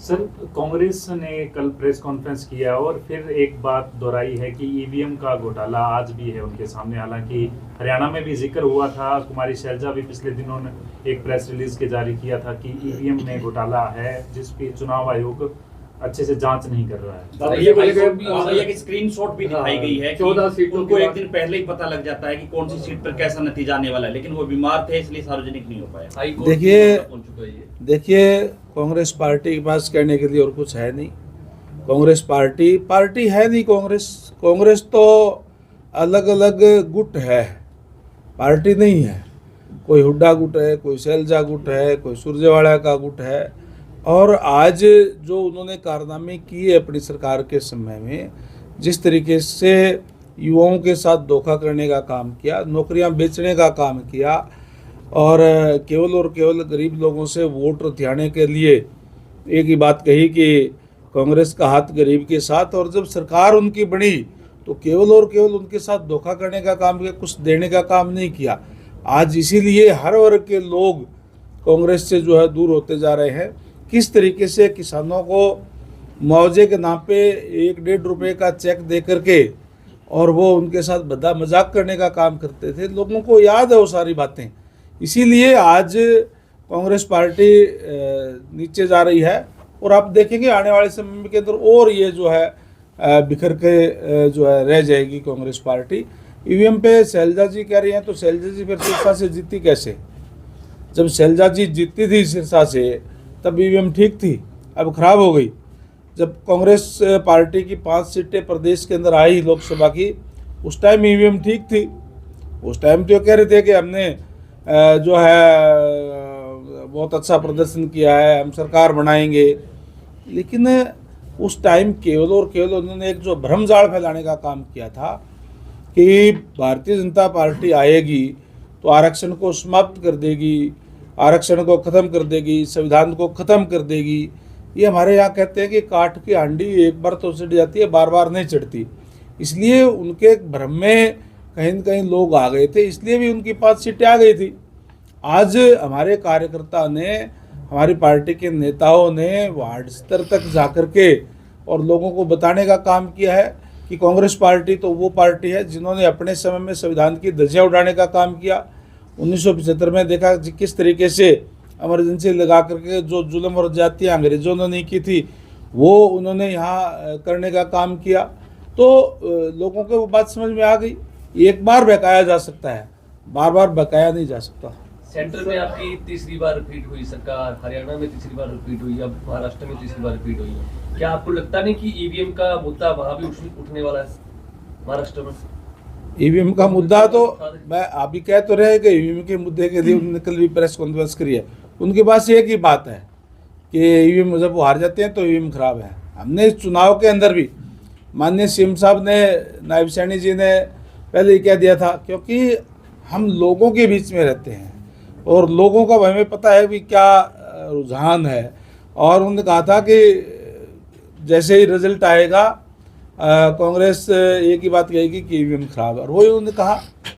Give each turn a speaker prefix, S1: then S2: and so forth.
S1: Sir, Congress ने कल press conference किया और फिर एक बात दोहराई है कि ईवीएम का घोटाला आज भी है उनके सामने। हालांकि हरियाणा में भी जिक्र हुआ था, कुमारी शैलजा भी पिछले दिनों ने एक प्रेस रिलीज के जारी किया था कि ईवीएम में घोटाला है, जिस पे चुनाव आयोग अच्छे से जांच नहीं कर रहा है।
S2: ये स्क्रीनशॉट भी दिखाई गई है कि
S3: 14 सीटों
S2: उनको एक दिन पहले ही पता लग जाता है कि कौन सी सीट पर कैसा नतीजा आने वाला है, लेकिन वो बीमार थे इसलिए सार्वजनिक नहीं हो पाया।
S4: देखिए कांग्रेस पार्टी के पास कहने के लिए और कुछ है नहीं। कांग्रेस पार्टी है नहीं। कांग्रेस तो अलग अलग गुट है, पार्टी नहीं है। कोई हुड्डा गुट है, कोई शैलजा गुट है, कोई सुरजेवाला का गुट है। और आज जो उन्होंने कारनामे किए अपनी सरकार के समय में, जिस तरीके से युवाओं के साथ धोखा करने का काम किया, नौकरियां बेचने का काम किया और केवल गरीब लोगों से वोट हथियाने के लिए एक ही बात कही कि कांग्रेस का हाथ गरीब के साथ, और जब सरकार उनकी बनी तो केवल उनके साथ धोखा करने का काम किया, कुछ देने का काम नहीं किया। आज इसीलिए हर वर्ग के लोग कांग्रेस से जो है दूर होते जा रहे हैं। किस तरीके से किसानों को मुआवजे के नाम पे 1-1.5 रुपये का चेक दे करके और वो उनके साथ बदा मजाक करने का काम करते थे, लोगों को याद है वो सारी बातें। इसीलिए आज कांग्रेस पार्टी नीचे जा रही है और आप देखेंगे आने वाले समय के अंदर और ये जो है बिखर के जो है रह जाएगी कांग्रेस पार्टी। ईवीएम पे शैलजा जी कह रही हैं, तो शैलजा जी फिर सिरसा से जीती कैसे? जब शैलजा जी जीतती थी सिरसा से तब ईवीएम ठीक थी, अब खराब हो गई। जब कांग्रेस पार्टी की 5 सीटें प्रदेश के अंदर आई लोकसभा की, उस टाइम ईवीएम ठीक थी। उस टाइम तो कह रहे थे कि हमने जो है बहुत अच्छा प्रदर्शन किया है, हम सरकार बनाएंगे। लेकिन उस टाइम केवल उन्होंने एक जो भ्रमजाल फैलाने का काम किया था कि भारतीय जनता पार्टी आएगी तो आरक्षण को समाप्त कर देगी, आरक्षण को ख़त्म कर देगी, संविधान को ख़त्म कर देगी। ये हमारे यहाँ कहते हैं कि काठ की हांडी एक बार तो चढ़ जाती है, बार बार नहीं चढ़ती। इसलिए उनके भ्रम में कहीं न कहीं लोग आ गए थे, इसलिए भी उनकी 5 सीटें आ गई थी। आज हमारे कार्यकर्ता ने, हमारी पार्टी के नेताओं ने वार्ड स्तर तक जा कर के और लोगों को बताने का काम किया है कि कांग्रेस पार्टी तो वो पार्टी है जिन्होंने अपने समय में संविधान की धज्जियां उड़ाने का काम किया। 1975 में देखा किस तरीके से इमरजेंसी लगा करके जो जुल्म और ज्यादतियाँ अंग्रेजों ने नहीं की थी वो उन्होंने यहाँ करने का काम किया। तो लोगों को वो बात समझ में आ गई। एक बार बहकाया जा सकता है, बार बार बहकाया नहीं जा सकता।
S3: सेंटर में आपकी तीसरी बार रिपीट हुई सरकार, हरियाणा में तीसरी बार रिपीट हुई, अब महाराष्ट्र में तीसरी बार रिपीट हुई है। क्या आपको लगता नहीं कि ईवीएम का मुद्दा वहां भी उठने वाला है महाराष्ट्र में?
S4: ईवीएम का मुद्दा तो मैं अभी कह तो रहे कि ईवीएम के मुद्दे के लिए उन्होंने कल भी प्रेस कॉन्फ्रेंस करी है। उनके पास एक ही बात है कि ईवीएम जब वो हार जाते हैं तो ईवीएम खराब है। हमने इस चुनाव के अंदर भी माननीय सीएम साहब ने, नायब सैनी जी ने पहले ही कह दिया था, क्योंकि हम लोगों के बीच में रहते हैं और लोगों का हमें पता है भी क्या रुझान है। और उन्होंने कहा था कि जैसे ही रिजल्ट आएगा कांग्रेस एक ही बात कहेगी कि ईवीएम खराब है, और वही उन्होंने कहा।